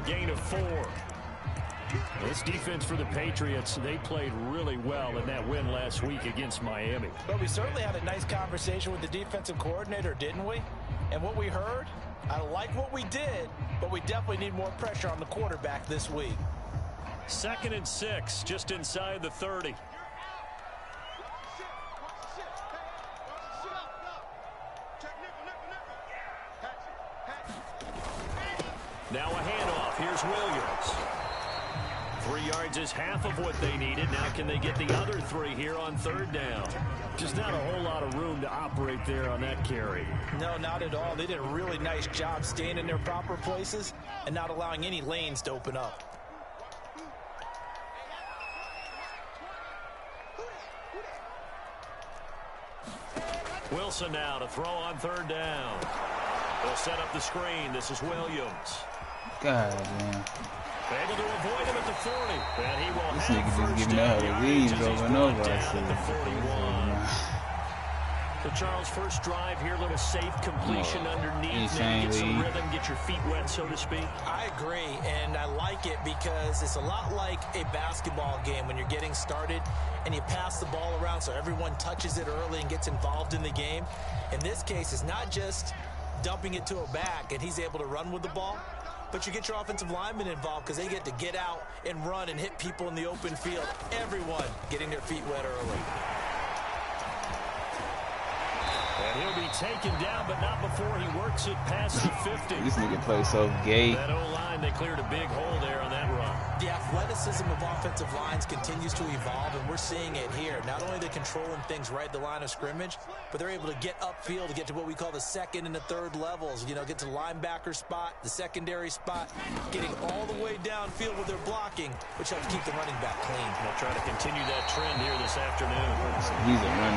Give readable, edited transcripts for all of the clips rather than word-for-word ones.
gain of 4. This defense for the Patriots, they played really well in that win last week against Miami. But we certainly had a nice conversation with the defensive coordinator, didn't we? And what we heard, I like what we did, but we definitely need more pressure on the quarterback this week. 2nd and 6, just inside the 30. Now a handoff. Here's Williams. 3 yards is half of what they needed. Now can they get the other 3 here on 3rd down? Just not a whole lot of room to operate there on that carry. No, not at all. They did a really nice job staying in their proper places and not allowing any lanes to open up. Wilson now to throw on 3rd down. They'll set up the screen. This is Williams. God, man. Able to avoid him at the 40. And he will This have nigga just first giving out the down leads yardage as over he's and over. brought I down at the 41. So Charles, first drive here, little safe completion underneath. Maybe get some rhythm, get your feet wet, so to speak. I agree, and I like it because it's a lot like a basketball game when you're getting started and you pass the ball around so everyone touches it early and gets involved in the game. In this case, it's not just dumping it to a back and he's able to run with the ball, but you get your offensive linemen involved because they get to get out and run and hit people in the open field. Everyone getting their feet wet early. And he'll be taken down, but not before he works it past the 50. This nigga plays so gay. That O-line, they cleared a big hole there on that run. The athleticism of offensive lines continues to evolve, and we're seeing it here. Not only are they controlling things right at the line of scrimmage, but they're able to get upfield to get to what we call the 2nd and the 3rd levels. You know, get to the linebacker spot, the secondary spot, getting all the way downfield with their blocking, which helps keep the running back clean. They'll try to continue that trend here this afternoon. So he's a run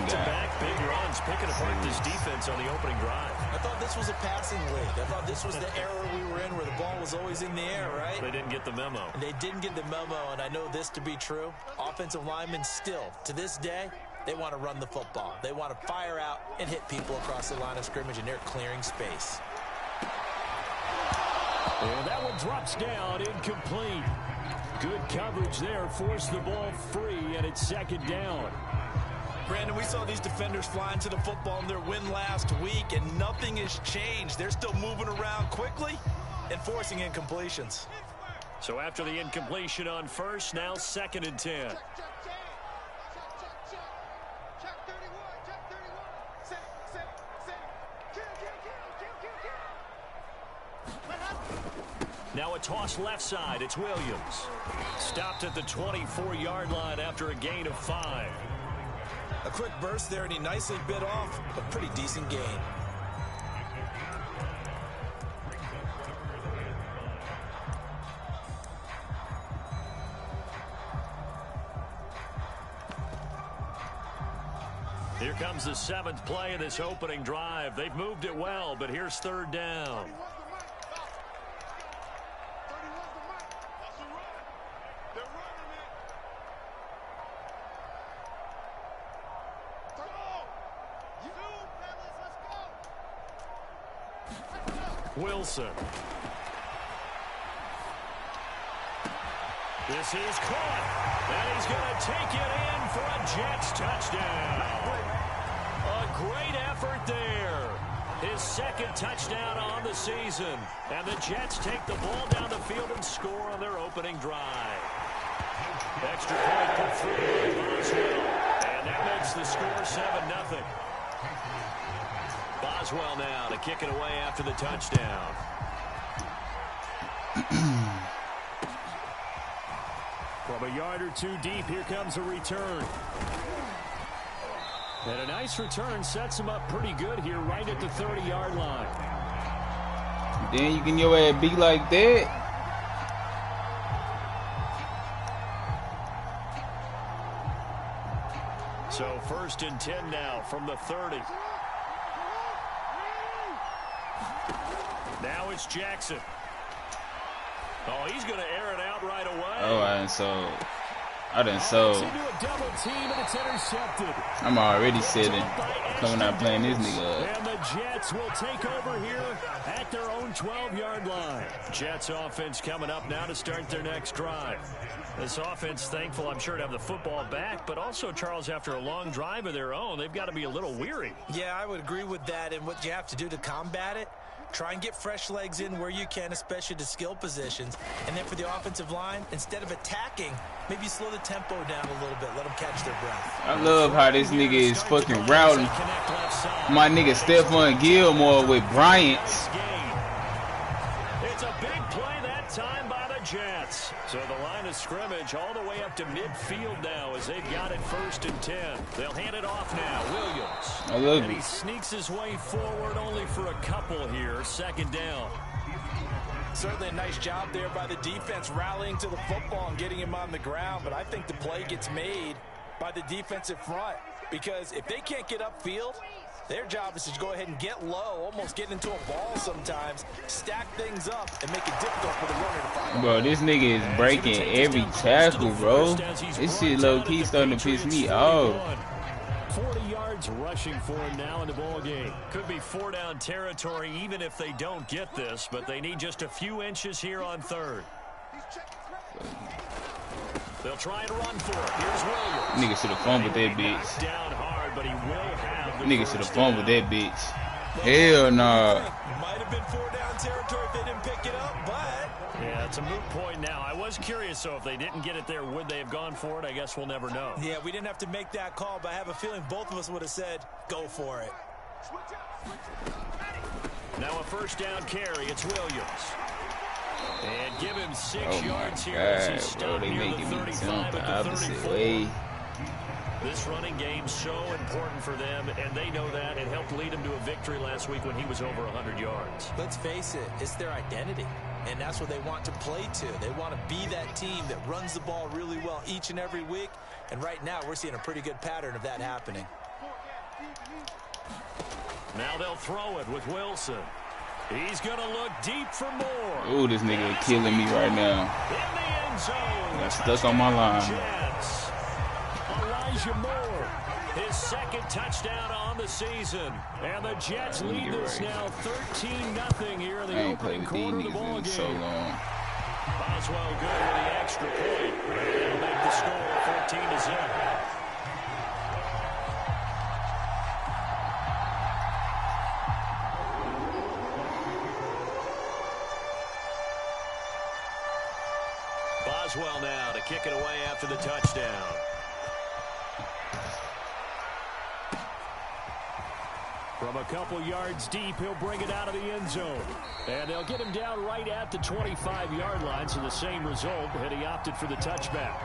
guy. Back, big runs, picking apart this defense on the opening drive. I thought this was a passing league. I thought this was the era we were in where the ball was always in the air, right? They didn't get the memo. And they didn't get the memo, and I know this to be true. Offensive linemen still, to this day, they want to run the football. They want to fire out and hit people across the line of scrimmage, and they're clearing space. And that one drops down, incomplete. Good coverage there, forced the ball free, and it's 2nd down. Brandon, we saw these defenders flying to the football in their win last week, and nothing has changed. They're still moving around quickly and forcing incompletions. So after the incompletion on 1st, now 2nd and 10. Now a toss left side. It's Williams. Stopped at the 24-yard line after a gain of 5. A quick burst there, and he nicely bit off a pretty decent gain. Here comes the 7th play of this opening drive. They've moved it well, but here's 3rd down. Wilson. This is caught, and he's going to take it in for a Jets touchdown. A great effort there. His 2nd touchdown on the season. And the Jets take the ball down the field and score on their opening drive. Extra point put through by Boswell. And that makes the score 7-0. Boswell now to kick it away after the touchdown. From a yard or 2 deep, here comes a return. And a nice return sets him up pretty good here right at the 30-yard line. Then you can your ass be like that. So 1st and 10 now from the 30. Now it's Jackson. Oh, he's going to air it out right away. Oh, and so I done sold. Into a double team, and it's intercepted. I'm already sitting. Coming out playing this nigga up. And the Jets will take over here at their own 12-yard line. Jets offense coming up now to start their next drive. This offense thankful, I'm sure, to have the football back, but also, Charles, after a long drive of their own, they've got to be a little weary. Yeah, I would agree with that, and what you have to do to combat it, try and get fresh legs in where you can, especially to skill positions. And then for the offensive line, instead of attacking, maybe slow the tempo down a little bit. Let them catch their breath. I love how this nigga is fucking routing my nigga Stephon Gilmore with Bryant's. It's a big play that time by the Jets. So the line of scrimmage all the way up to midfield now as they've got it 1st and 10. They'll hand it off now. Williams. I love and it. He sneaks his way forward only for a couple here. 2nd down. Certainly a nice job there by the defense rallying to the football and getting him on the ground. But I think the play gets made by the defensive front because if they can't get upfield, their job is to go ahead and get low, almost get into a ball sometimes, stack things up, and make it difficult for the runner to find. Bro, this nigga is breaking every tackle, bro. This shit low-key starting to piss me off. 40 yards rushing for him now in the ball game. Could be 4-down territory even if they don't get this, but they need just a few inches here on 3rd. They'll try and run for it. Here's Williams. Nigga should have fumbled that bitch. Down hard, but he will have the Nigga should have fumbled that bitch. Hell nah. Might have been 4-down territory if they didn't pick it up, but yeah, it's a moot point now. I was curious, so if they didn't get it there, would they have gone for it? I guess we'll never know. Yeah, we didn't have to make that call, but I have a feeling both of us would have said, go for it. Now a 1st down carry. It's Williams. And give him 6 yards here God, as he's stopped they near the making me 35 jump the at the opposite 34. way. This running game so important for them, and they know that. It helped lead him to a victory last week when he was over 100 yards. Let's face it, it's their identity, and that's what they want to play to. They want to be that team that runs the ball really well each and every week, and right now we're seeing a pretty good pattern of that happening. Now they'll throw it with Wilson. He's going to look deep for more. Ooh, this nigga is killing me right now. In the end zone. Got stuck on my line. Jets. Elijah Moore, his 2nd touchdown on the season. And the Jets lead this now 13-0 here in the opening quarter of the ball game. So long. Boswell good with the extra point. That'll make the score 14-0. Boswell now to kick it away after the touchdown. From a couple yards deep, he'll bring it out of the end zone. And they'll get him down right at the 25-yard line, so the same result, and he opted for the touchback.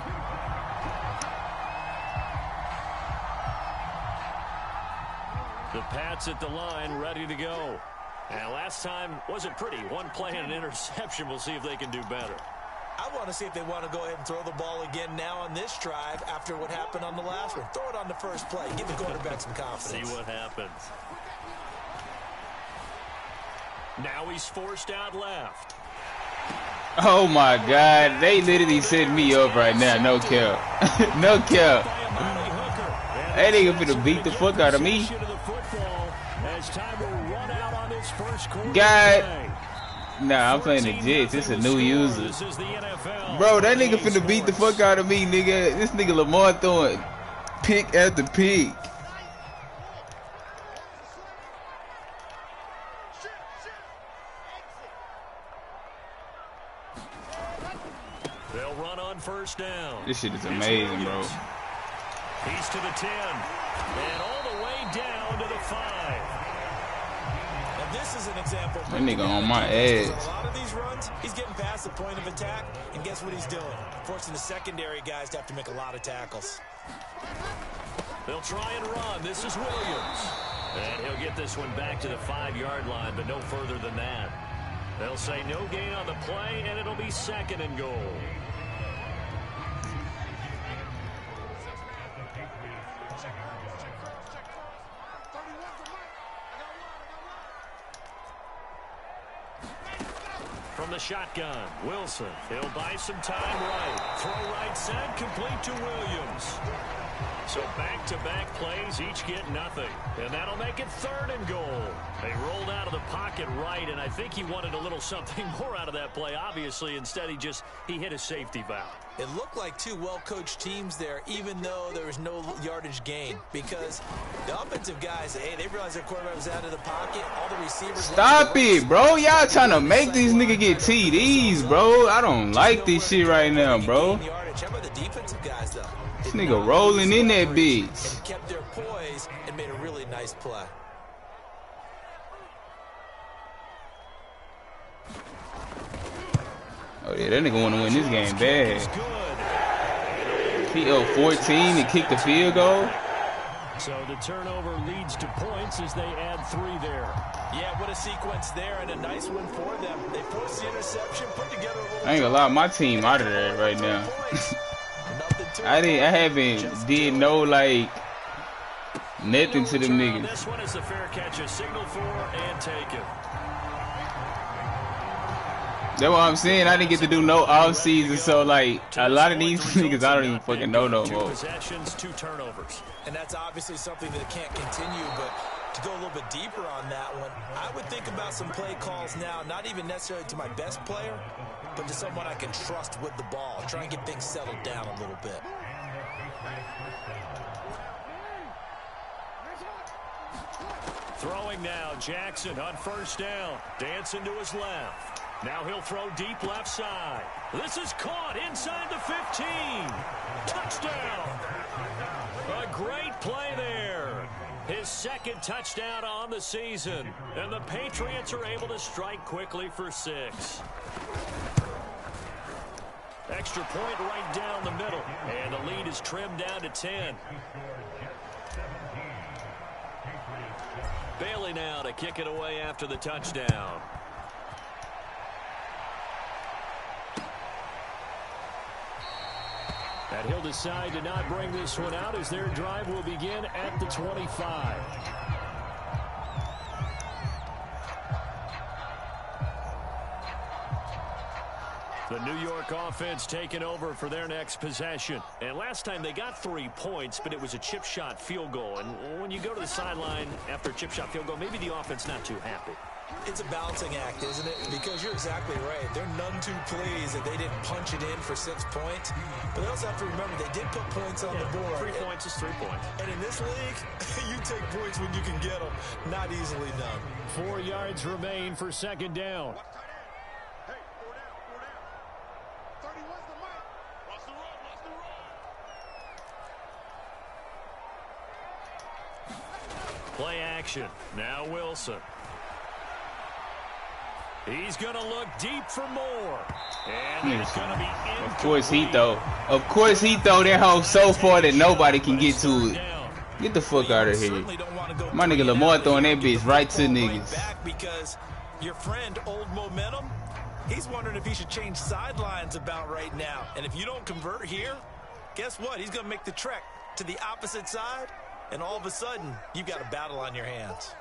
The Pats at the line, ready to go. And last time wasn't pretty. One play and an interception. We'll see if they can do better. I want to see if they want to go ahead and throw the ball again now on this drive after what happened on the last one. Throw it on the first play. Give the quarterback some confidence. See what happens. Now he's forced out left. Oh my God, they literally set me up right now. No cap. No cap. That nigga finna beat the fuck out of me. God. Nah, I'm playing the Jets. It's a new user. Bro, that nigga finna beat the fuck out of me, nigga. This nigga Lamar throwing pick after pick. They'll run on 1st down. This shit is amazing, bro. He's to the 10 and all the way down to the 5. And this is an example. That nigga on my ass. A lot of these runs, he's getting past the point of attack, and guess what he's doing? Forcing the secondary guys to have to make a lot of tackles. They'll try and run. This is Williams. And he'll get this one back to the 5-yard line, but no further than that. They'll say no gain on the play, and it'll be 2nd and goal. From the shotgun. Wilson, he'll buy some time right. Throw right side, complete to Williams. So back-to-back plays, each get nothing. And that'll make it 3rd and goal. They rolled out of the pocket right, and I think he wanted a little something more out of that play, obviously. Instead, he hit a safety valve. It looked like two well-coached teams there, even though there was no yardage gain. Because the offensive guys, hey, they realized their quarterback was out of the pocket. All the receivers... Stop it, bro. Y'all trying to make these niggas get TDs, bro. I don't like this shit right now, bro. How about the defensive guys, though? This nigga rolling in that bitch. And kept their poise and made a really nice play. Oh, yeah, that nigga want to win this game bad. He up 14 and kick the field goal. So the turnover leads to points as they add 3 there. Yeah, what a sequence there, and a nice one for them. They forced the interception, put together a little... I ain't gonna lie, my team out of there right now. I haven't did no, like, nothing to them niggas. This one is the fair catch, a signal for and taken. That's what I'm saying. I didn't get to do no off season, so like a lot of these niggas I don't even fucking know no more. 2 possessions, 2 turnovers. And that's obviously something that can't continue, but to go a little bit deeper on that one, I would think about some play calls now, not even necessarily to my best player, but to someone I can trust with the ball. Try and get things settled down a little bit. Throwing now, Jackson on 1st down. Dancing to his left. Now he'll throw deep left side. This is caught inside the 15. Touchdown. A great play there. His 2nd touchdown on the season. And the Patriots are able to strike quickly for 6. Extra point right down the middle. And the lead is trimmed down to 10. Bailey now to kick it away after the touchdown. And he'll decide to not bring this one out as their drive will begin at the 25. The New York offense taking over for their next possession. And last time they got 3 points, but it was a chip shot field goal. And when you go to the sideline after a chip shot field goal, maybe the offense not too happy. It's a balancing act, isn't it? Because you're exactly right. They're none too pleased that they didn't punch it in for 6 points. But they also have to remember they did put points on the board. 3 points is 3 points. And in this league, you take points when you can get them. Not easily done. 4 yards remain for 2nd down. Play action. Now Wilson. He's going to look deep for more. And it's going to be incomplete. Of course he throw. Of course he throw that hoe so far that nobody can get to it. Get the fuck out of here. My nigga Lamar throwing that bitch right to niggas. Because your friend, Old Momentum, he's wondering if he should change sidelines about right now. And if you don't convert here, guess what? He's going to make the trek to the opposite side. And all of a sudden, you've got a battle on your hands.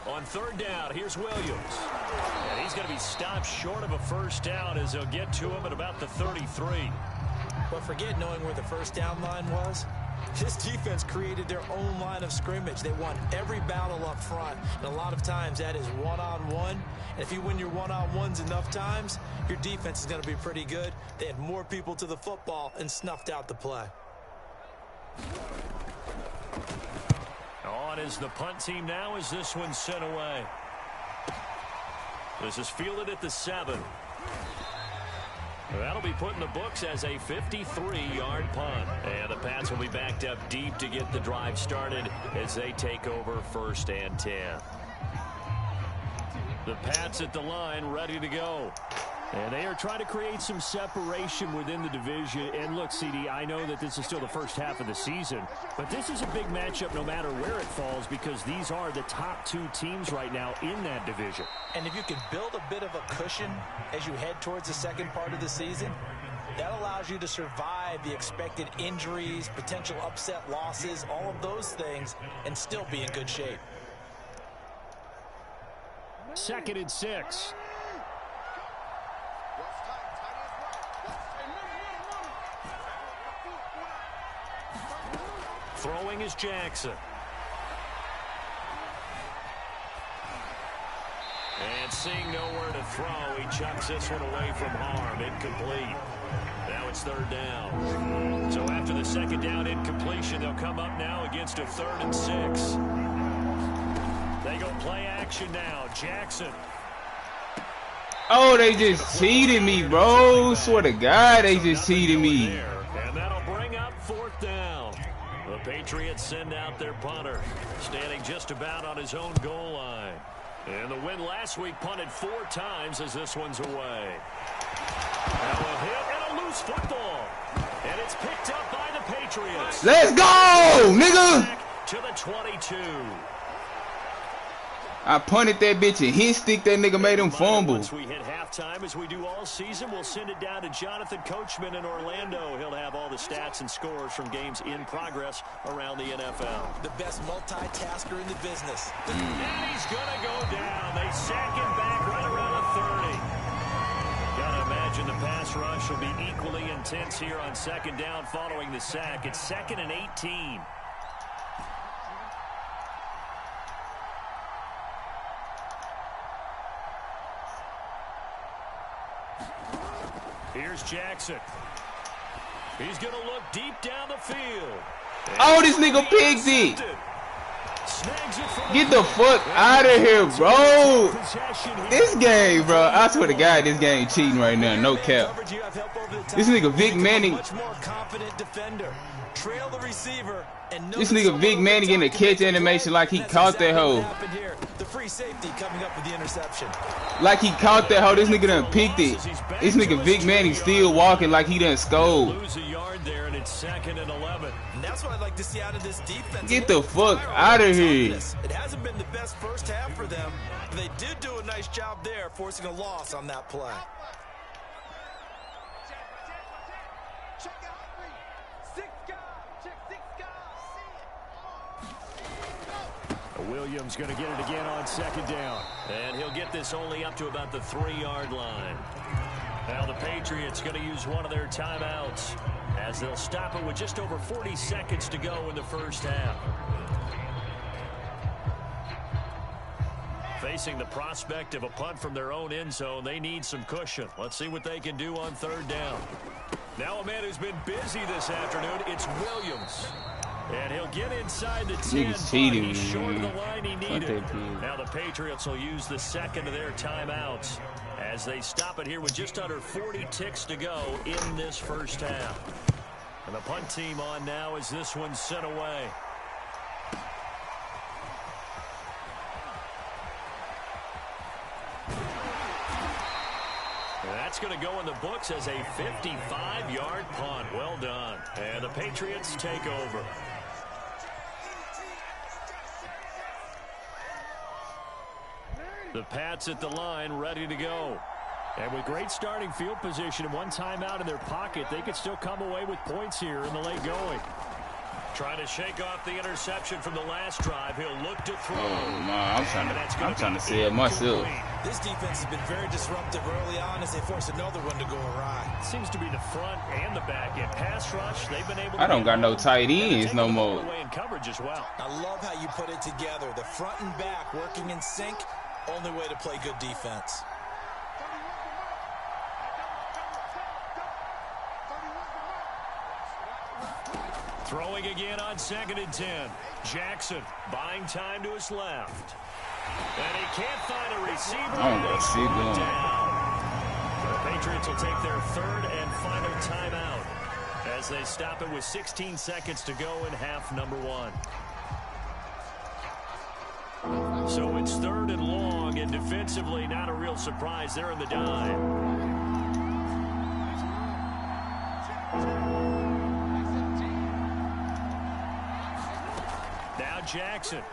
On 3rd down, here's Williams. And he's going to be stopped short of a 1st down as they'll get to him at about the 33. But forget knowing where the 1st down line was. This defense created their own line of scrimmage. They won every battle up front. And a lot of times that is one-on-one. And if you win your one-on-ones enough times, your defense is going to be pretty good. They had more people to the football and snuffed out the play. On is the punt team now as this one's sent away. This is fielded at the 7. That'll be put in the books as a 53-yard punt. And the Pats will be backed up deep to get the drive started as they take over 1st and 10. The Pats at the line ready to go. And they are trying to create some separation within the division. And look, CD, I know that this is still the first half of the season, but this is a big matchup no matter where it falls because these are the top 2 teams right now in that division. And if you can build a bit of a cushion as you head towards the second part of the season, that allows you to survive the expected injuries, potential upset losses, all of those things, and still be in good shape. 2nd and 6. Throwing is Jackson. And seeing nowhere to throw, he chucks this one away from harm. Incomplete. Now it's 3rd down. So after the 2nd down incompletion, they'll come up now against a 3rd and 6. They go play action now. Jackson. Oh, they just cheated me, bro. Swear to God, they just cheated me. And that'll bring up 4th down. The Patriots send out their punter, standing just about on his own goal line. And the win last week punted 4 times as this one's away. Now a hit and a loose football. And it's picked up by the Patriots. Let's go, nigga. Back to the 22. I punted that bitch and hit stick that nigga made him fumble. Once we hit halftime, as we do all season, we'll send it down to Jonathan Coachman in Orlando. He'll have all the stats and scores from games in progress around the NFL. The best multitasker in the business. And he's going to go down. They sack him back right around the 30. Gotta imagine the pass rush will be equally intense here on 2nd down following the sack. It's 2nd and 18. Here's Jackson. He's going to look deep down the field. Oh, this nigga picked it. Get the fuck out of here, bro. This game, bro. I swear to God, this game cheating right now. No cap. This nigga Vic Manning. This nigga Vic Manning getting a catch animation like he caught that hoe. The free safety coming up with the interception. Like he caught that hoe. This nigga done picked it. This nigga Vic Manning still walking like he done scored. Lose a yard there, and it's 2nd and 11. And that's what I'd like to see out of this defense. Get the fuck out of here. It hasn't been the best first half for them. They did do a nice job there, forcing a loss on that play. Williams going to get it again on 2nd down. And he'll get this only up to about the 3-yard line. Now the Patriots going to use one of their timeouts as they'll stop it with just over 40 seconds to go in the first half. Facing the prospect of a punt from their own end zone, they need some cushion. Let's see what they can do on 3rd down. Now a man who's been busy this afternoon, it's Williams. And he'll get inside the 10, he's short of the line he needed. Now the Patriots will use the 2nd of their timeouts as they stop it here with just under 40 ticks to go in this first half. And the punt team on now as this one's sent away. And that's going to go in the books as a 55-yard punt. Well done. And the Patriots take over. The Pats at the line, ready to go. And with great starting field position and one timeout in their pocket, they could still come away with points here in the late going. Trying to shake off the interception from the last drive. He'll look to throw. Oh, man, I'm trying to say it myself. This defense has been very disruptive early on as they force another one to go awry. It seems to be the front and the back end. Pass rush, they've been able to... I don't got no tight ends no more. ...away in coverage as well. I love how you put it together. The front and back working in sync. Only way to play good defense. Throwing again on 2nd and 10. Jackson buying time to his left. And he can't find a receiver. I don't know, see the Patriots will take their 3rd and final timeout as they stop it with 16 seconds to go in half number 1. So it's 3rd and long, and defensively not a real surprise. They're in the dime. Now Jackson.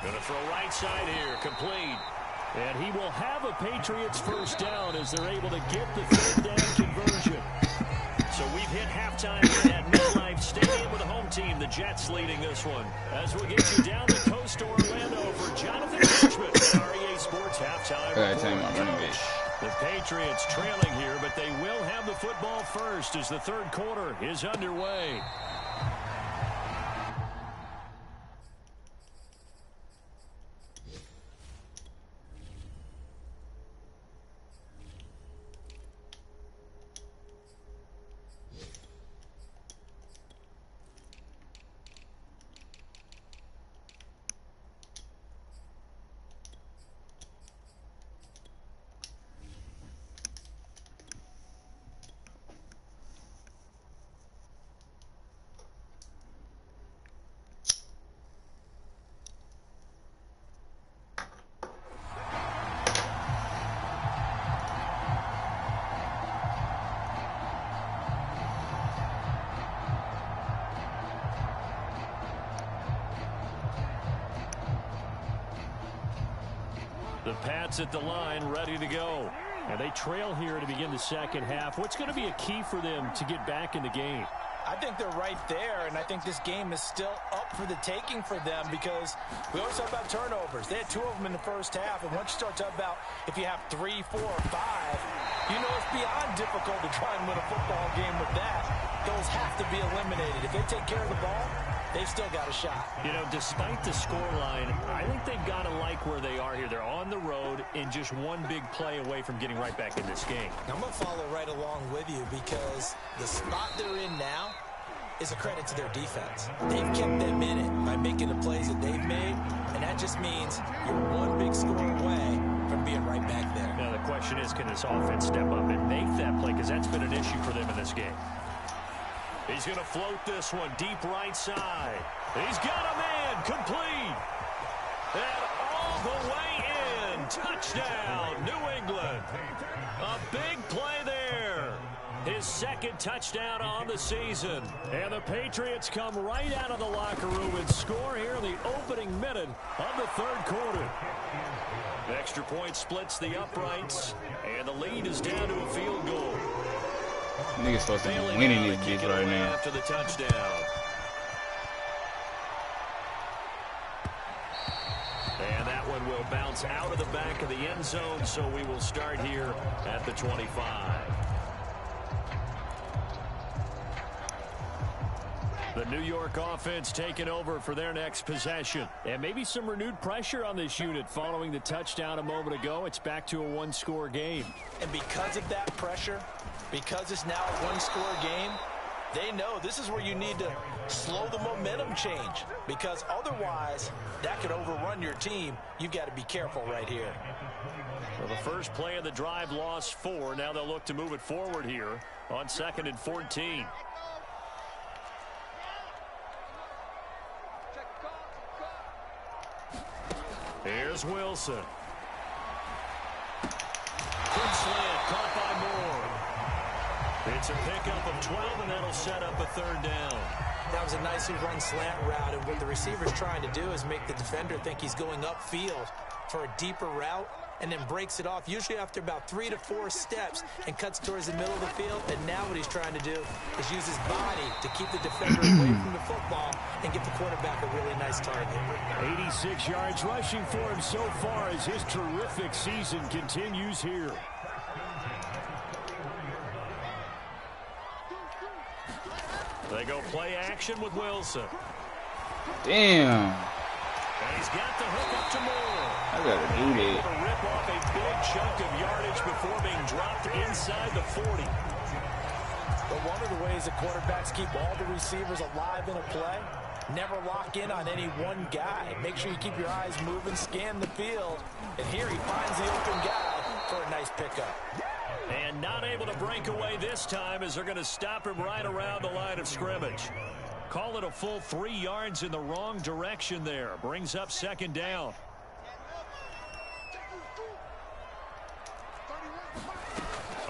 Going to throw right side here, complete. And he will have a Patriots first down as they're able to get the 3rd down conversion. So we've hit halftime here at MetLife Stadium with the home team, the Jets, leading this one. As we get you down the coast to Orlando for Jonathan Richmond at REA Sports halftime report. The Patriots trailing here, but they will have the football first as the third quarter is underway. The Pats at the line, ready to go. And they trail here to begin the second half. What's going to be a key for them to get back in the game? I think they're right there, and I think this game is still up for the taking for them because we always talk about turnovers. They had 2 of them in the first half, and once you start talking about if you have 3, 4, 5, you know it's beyond difficult to try and win a football game with that. Those have to be eliminated. If they take care of the ball, they've still got a shot. You know, despite the scoreline, I think they've got to like where they are here. They're on the road and just one big play away from getting right back in this game. I'm going to follow right along with you because the spot they're in now is a credit to their defense. They've kept them in it by making the plays that they've made, and that just means you're one big score away from being right back there. Now, the question is, can this offense step up and make that play? Because that's been an issue for them in this game. He's going to float this one deep right side. He's got a man complete. And all the way in. Touchdown, New England. A big play there. His second touchdown on the season. And the Patriots come right out of the locker room and score here in the opening minute of the third quarter. The extra point splits the uprights. And the lead is down to a field goal. Niggas supposed to be winning this bitch right now. After the touchdown. And that one will bounce out of the back of the end zone, so we will start here at the 25. The New York offense taking over for their next possession. And maybe some renewed pressure on this unit following the touchdown a moment ago. It's back to a one-score game. And because of that pressure, because it's now a one-score game, they know this is where you need to slow the momentum change. Because otherwise, that could overrun your team. You've got to be careful right here. Well, the first play of the drive lost 4. Now they'll look to move it forward here on 2nd and 14. Here's Wilson. Quick slant, caught by Moore. It's a pickup of 12, and that'll set up a third down. That was a nicely run slant route, and what the receiver's trying to do is make the defender think he's going upfield for a deeper route, and then breaks it off, usually after about 3 to 4 steps, and cuts towards the middle of the field. And now what he's trying to do is use his body to keep the defender away from the football and give the quarterback a really nice target. 86 yards rushing for him so far as his terrific season continues here. They go play action with Wilson. Damn. And he's got the hook up to Moore. I gotta do that. Able to rip off a big chunk of yardage before being dropped inside the 40. But one of the ways that quarterbacks keep all the receivers alive in a play, never lock in on any one guy. Make sure you keep your eyes moving, scan the field. And here he finds the open guy for a nice pickup. And not able to break away this time as they're going to stop him right around the line of scrimmage. Call it a full 3 yards in the wrong direction there. Brings up 2nd down.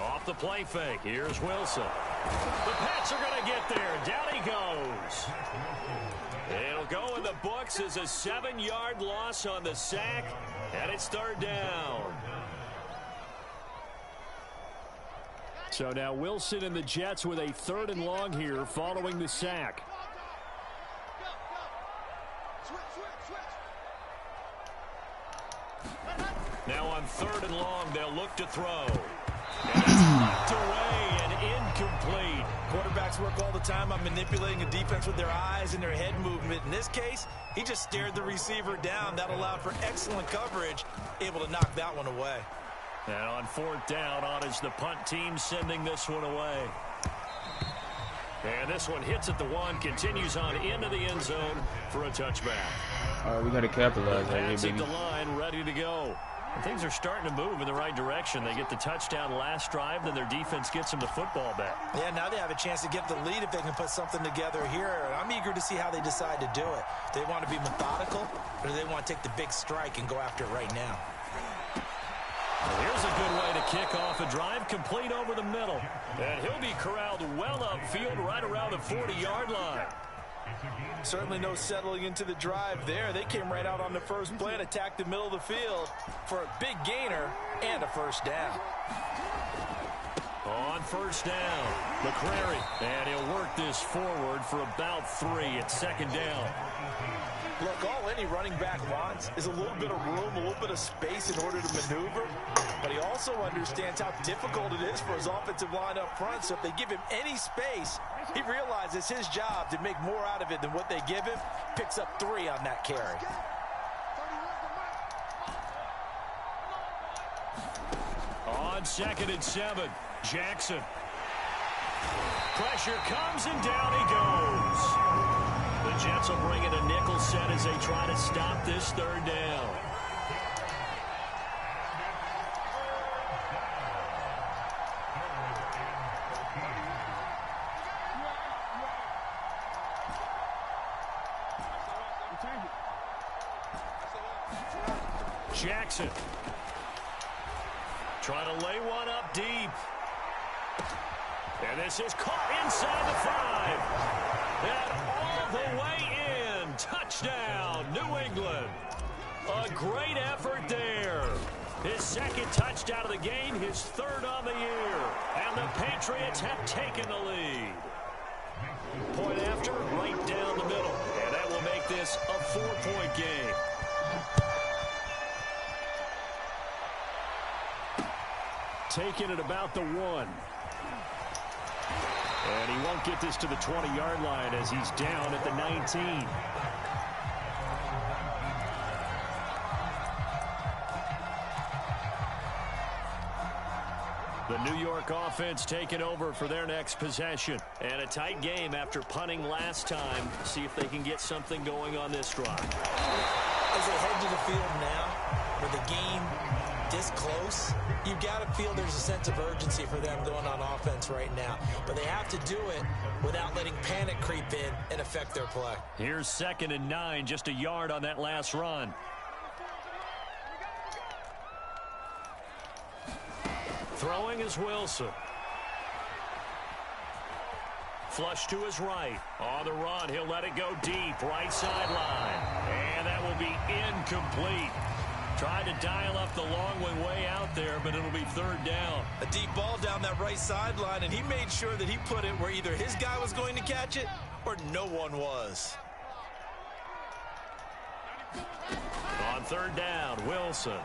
Off the play fake. Here's Wilson. The Pats are going to get there. Down he goes. It'll go in the books as a 7-yard loss on the sack. And it's 3rd down. So now Wilson and the Jets with a 3rd and long here following the sack. Now on 3rd and long, they'll look to throw. And it's knocked away and incomplete. Quarterbacks work all the time on manipulating a defense with their eyes and their head movement. In this case, he just stared the receiver down. That allowed for excellent coverage, able to knock that one away. And on 4th down, on is the punt team sending this one away. And this one hits at the 1, continues on into the end zone for a touchback. All right, we got to capitalize right here, That's at baby. the line, ready to go. And things are starting to move in the right direction. They get the touchdown last drive, then their defense gets them the football back. Yeah, now they have a chance to get the lead if they can put something together here. I'm eager to see how they decide to do it. Do they want to be methodical, or do they want to take the big strike and go after it right now? Well, here's a good way to kick off a drive, complete over the middle. And he'll be corralled well upfield right around the 40-yard line. Certainly no settling into the drive there. They came right out on the first play and attacked the middle of the field for a big gainer and a 1st down. On 1st down, McCrary. And he'll work this forward for about 3 at 2nd down. Look, all any running back wants is a little bit of room, a little bit of space in order to maneuver. But he also understands how difficult it is for his offensive line up front. So if they give him any space, he realizes his job to make more out of it than what they give him. Picks up 3 on that carry. On 2nd and 7, Jackson. Pressure comes and down he goes. The Jets will bring in a nickel set as they try to stop this 3rd down. Jackson trying to lay one up deep. And this is caught inside the 5. And all the way in. Touchdown, New England. A great effort there. His 2nd touchdown of the game, his 3rd on the year. And the Patriots have taken the lead. Point after, right down the middle. And that will make this a 4-point game. Taking it about the 1. And he won't get this to the 20-yard line as he's down at the 19. The New York offense taking over for their next possession. And a tight game after punting last time. See if they can get something going on this drive. As they head to the field now, with the game this close, you got to feel there's a sense of urgency for them going on offense right now. But they have to do it without letting panic creep in and affect their play. Here's 2nd and 9, just a yard on that last run. Throwing is Wilson. Flush to his right. On the run, he'll let it go deep, right sideline. And that will be incomplete. Tried to dial up the long one way out there, but it'll be 3rd down. A deep ball down that right sideline, and he made sure that he put it where either his guy was going to catch it or no one was. On 3rd down, Wilson.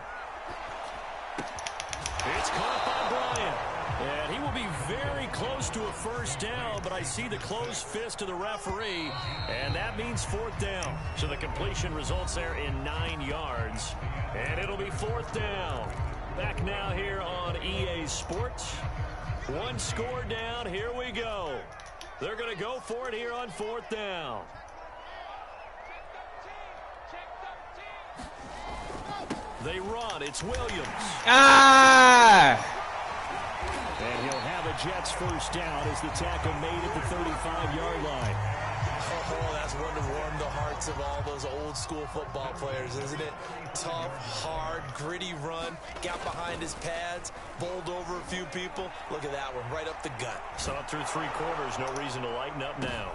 It's caught by Bryant. And he will be very close to a 1st down, but I see the closed fist of the referee, and that means 4th down. So the completion results there in 9 yards, and it'll be 4th down. Back now here on EA Sports. 1 score down, here we go. They're going to go for it here on 4th down. They run, it's Williams. And he'll have a Jets 1st down as the tackle made at the 35-yard line. Oh, that's one to warm the hearts of all those old school football players, isn't it? Tough, hard, gritty run. Got behind his pads, bowled over a few people. Look at that one, right up the gut. So up through 3 quarters, no reason to lighten up now.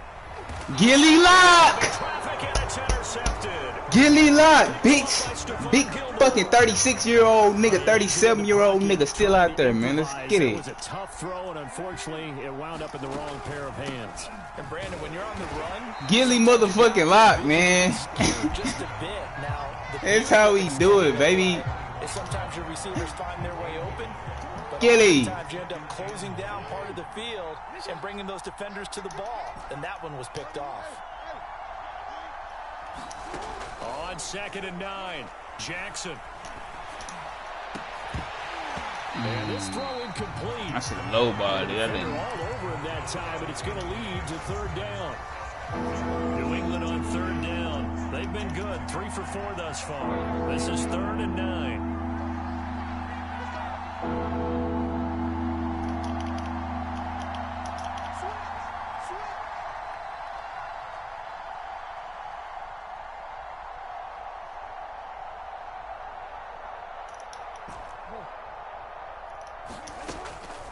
Gilly lock! Traffic and it's intercepted. Gilly lock, bitch. Big fucking 36-year-old nigga, 37-year-old nigga still out there, man. Let's get it. It was a tough throw, and unfortunately, it wound up in the wrong pair of hands. And Brandon, when you're on the run, Gilly motherfucking lock, man. just a bit. Now, That's how we do it, baby. Sometimes your receivers find their way open. Gilly. Sometimes you end up closing down part of the field and bringing those defenders to the ball. And that one was picked off. On 2nd and 9, Jackson. And this throw incomplete. I should have low-balled it. I didn't. All over him that time, but it's going to lead to 3rd down. New England on 3rd down. They've been good, 3 for 4 thus far. This is 3rd and 9.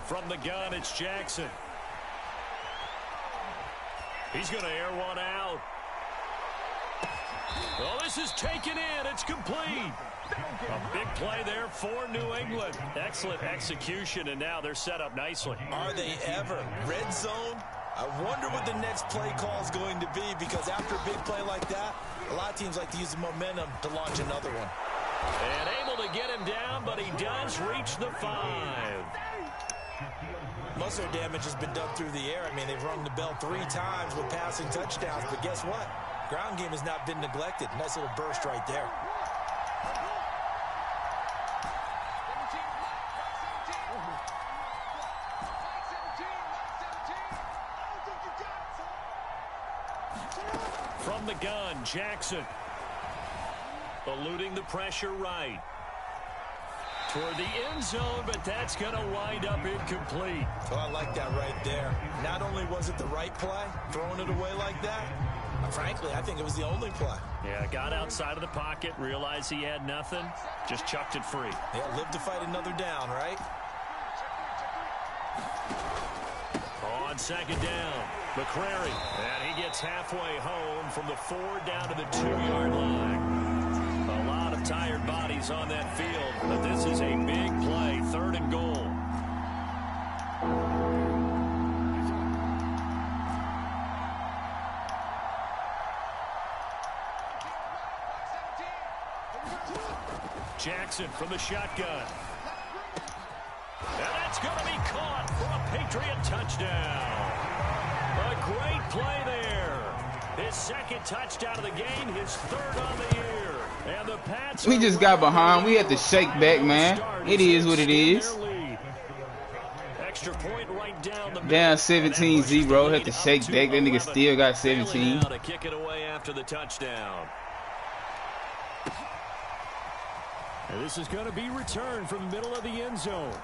From the gun, it's Jackson. He's going to air one out. Well, this is taken in. It's complete. A big play there for New England. Excellent execution, and now they're set up nicely. Are they ever? Red zone? I wonder what the next play call is going to be, because after a big play like that, a lot of teams like to use the momentum to launch another one. And able to get him down, but he does reach the 5. Most of their damage has been done through the air. I mean, they've rung the bell 3 times with passing touchdowns, but guess what? Ground game has not been neglected. Nice little burst right there. From the gun, Jackson. Eluding the pressure right. Toward the end zone, but that's going to wind up incomplete. Oh, I like that right there. Not only was it the right play, throwing it away like that, frankly, I think it was the only play. Yeah, got outside of the pocket, realized he had nothing, just chucked it free. Yeah, live to fight another down, right? On 2nd down, McCrary. And he gets halfway home from the 4 down to the 2-yard line. A lot of tired bodies on that field, but this is a big play, 3rd and goal. Jackson from the shotgun. And that's going to be caught for a Patriot touchdown. A great play there. His 2nd touchdown of the game, his 3rd on the year. And the Pats, we just got behind. We had to shake back, man. It is what it is. Extra point right down the down 17-0. Had to shake back. That nigga still got 17. To kick it away after the touchdown. And this is going to be returned from the middle of the end zone.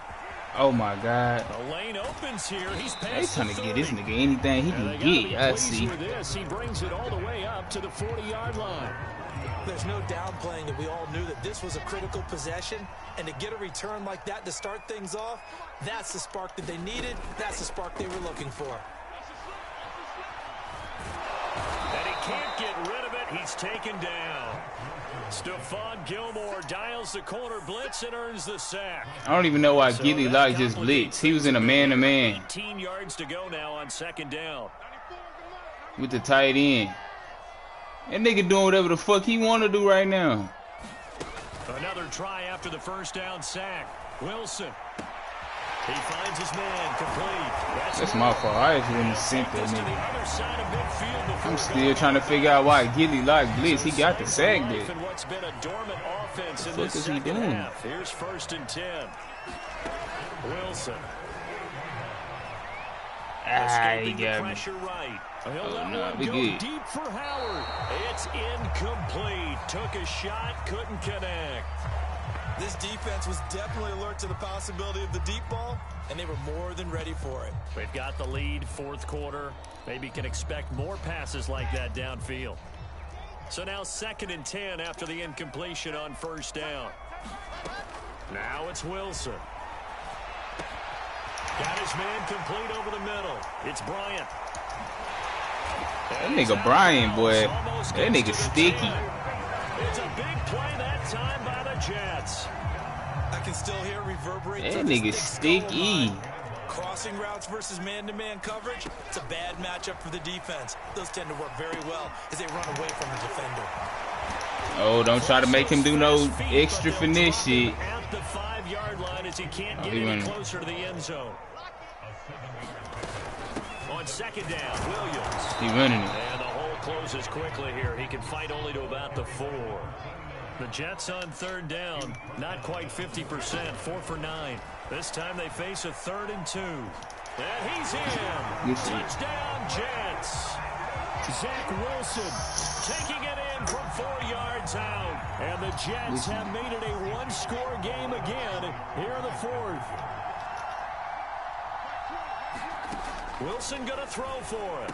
Oh my God. The lane opens here. He's They past trying to the get 30. this nigga anything he can get. I see. With this. He brings it all the way up to the 40-yard line. There's no downplaying that we all knew that this was a critical possession, and to get a return like that to start things off, that's the spark that they needed. That's the spark they were looking for. And he can't get rid of it. He's taken down. Stephon Gilmore dials the corner blitz and earns the sack. I don't even know why Gilly Lock just blitzed. He was in a man-to-man 18 yards to go now on 2nd down. with the tight end. That nigga doing whatever the fuck he want to do right now. Another try after the 1st down sack. Wilson. He finds his man complete. That's my fault. I just wouldn't have sent that nigga. I'm still trying to figure out why Gilly Lock blitz. He got the sack there. What's been a dormant offense in What this is he doing? half. Here's 1st and 10. Wilson. He got me. Pressure right. Oh, no, we go good. deep for Howard. It's incomplete. Took a shot, couldn't connect. This defense was definitely alert to the possibility of the deep ball, and they were more than ready for it. We've got the lead, 4th quarter. Maybe can expect more passes like that downfield. So now 2nd and 10 after the incompletion on 1st down. Now it's Wilson. Got his man complete over the middle. It's Bryant. That nigga Brian, boy. That nigga sticky. It's a big play that time by the Jets. I can still hear reverberate. That nigga sticky. Crossing routes versus man-to-man coverage, it's a bad matchup for the defense. Those tend to work very well as they run away from the defender. Oh, don't try to make him do no extra finesse shit. At the 5-yard line as he can't get any closer to the end zone. On second down, Williams. He running it. And the hole closes quickly here. He can fight only to about the 4. The Jets on third down, not quite 50%, 4 for 9. This time they face a 3rd and 2. And he's in. Touchdown, Jets. Zach Wilson taking it in from 4 yards out. And the Jets have made it a 1-score game again here in the 4th. Wilson going to throw for it.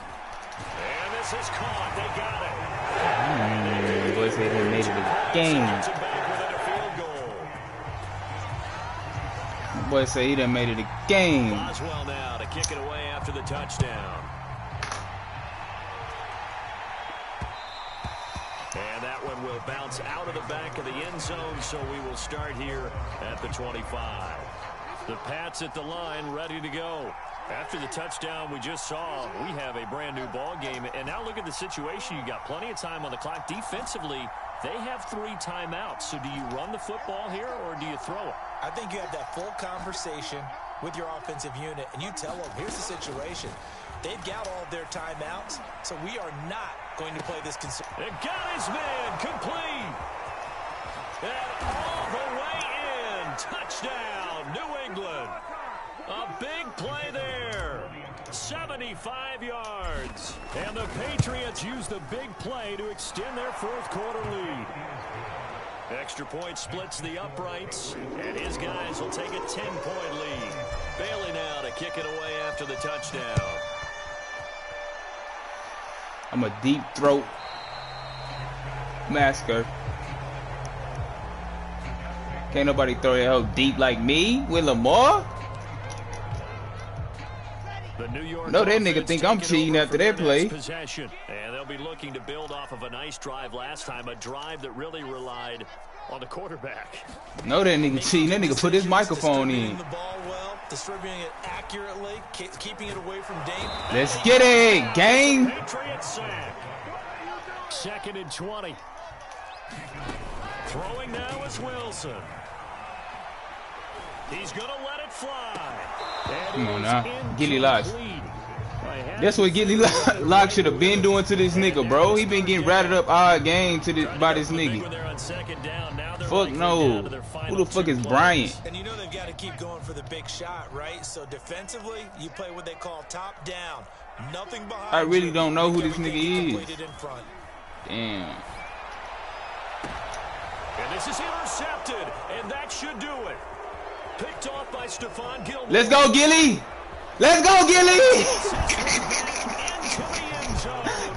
And this is caught. They got it. Boys say they made it a game. Boy say he done made it a game. Boswell now to kick it away after the touchdown. And that one will bounce out of the back of the end zone, so we will start here at the 25. The Pats at the line, ready to go. After the touchdown we just saw, we have a brand new ball game. And now look at the situation. You got plenty of time on the clock. Defensively, they have 3 timeouts. So do you run the football here or do you throw it? I think you have that full conversation with your offensive unit, and you tell them, here's the situation. They've got all of their timeouts, so we are not going to play this. It got his man complete. And all the way in. Touchdown, New England. A big play there. 75 yards. And the Patriots use the big play to extend their 4th quarter lead. Extra point splits the uprights, and his guys will take a 10-point lead. Bailey now to kick it away after the touchdown. I'm a deep throat masker. Can't nobody throw that hoe deep like me with Lamar. No, that nigga think I'm cheating after that play. Possession. And they'll be looking to build off of a nice drive last time, a drive that really relied on the quarterback. No, that nigga cheating. That nigga put his microphone in. The ball well, distributing it accurately, keeping it away from Dame. Let's get it, gang. Patriots sack. 2nd and 20. Throwing now is Wilson. He's going to let it fly. Come on now. Gilly Locks. That's what Gilly Locks should have been doing to this nigga, bro. He been getting ratted up all game by this nigga. Fuck no. Who the fuck is Bryant? And you know they've got to keep going for the big shot, right? So defensively, you play what they call top down. Nothing behind. I really don't know who this nigga is. Damn. And this is intercepted, and that should do it. Picked off by Stephon Gilmore. Let's go, Gilly! Let's go, Gilly!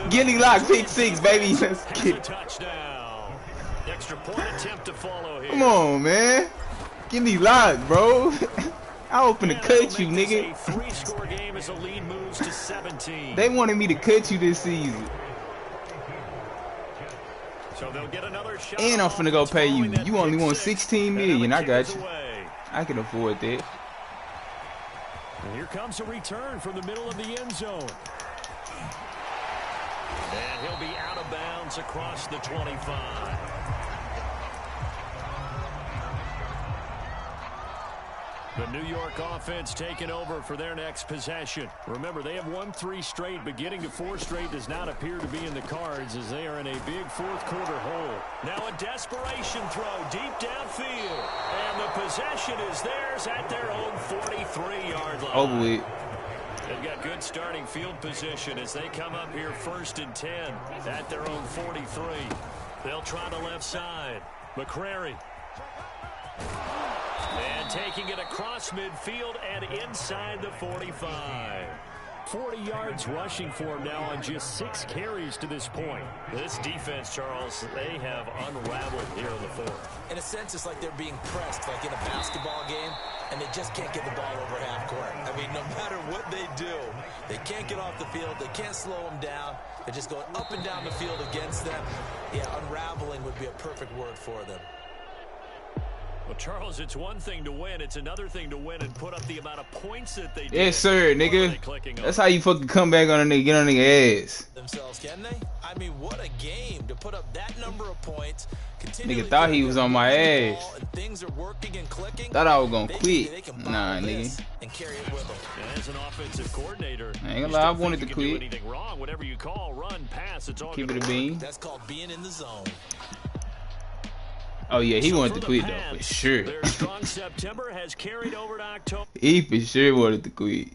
Gilly Lock, pick 6, baby. Let's get it. Touchdown. Extra point attempt to follow here. Come on, man. Gilly Lock, bro. I open to cut you, nigga. A 3-score game as the lead moves to 17. They wanted me to cut you this season. So they'll get another shot. And I'm finna go pay you. You only want 16 million. I got you. I can afford that. And here comes a return from the middle of the end zone. And he'll be out of bounds across the 25. The New York offense taking over for their next possession. Remember, they have won 3 straight, but getting to 4 straight does not appear to be in the cards as they are in a big 4th quarter hole. Now a desperation throw deep downfield. And the possession is theirs at their own 43-yard line. Over with. They've got good starting field position as they come up here 1st and 10 at their own 43. They'll try the left side. McCrary. And taking it across midfield and inside the 45. 40 yards rushing for him now on just 6 carries to this point. This defense, Charles, they have unraveled here in the 4th. In a sense, it's like they're being pressed, like in a basketball game, and they just can't get the ball over half court. I mean, no matter what they do, they can't get off the field. They can't slow them down. They're just going up and down the field against them. Yeah, unraveling would be a perfect word for them. Well, Charles, it's one thing to win. It's another thing to win and put up the amount of points that they did. Yes, sir, nigga. That's how you fucking come back on a nigga, get on a nigga ass. Themselves, can they? I mean, what a game to put up that number of points. Nigga thought he was on my ass. And things are working and clicking. Thought I was gonna quit. Nah, nigga. And carry it with them. As an offensive coordinator, I ain't gonna lie, I wanted to quit. Anything wrong, whatever you call, run, pass, it's all keep it a bean. That's called being in the zone. Oh yeah, he wanted to quit though, for sure. Their strong September has carried over to October. He for sure wanted to quit.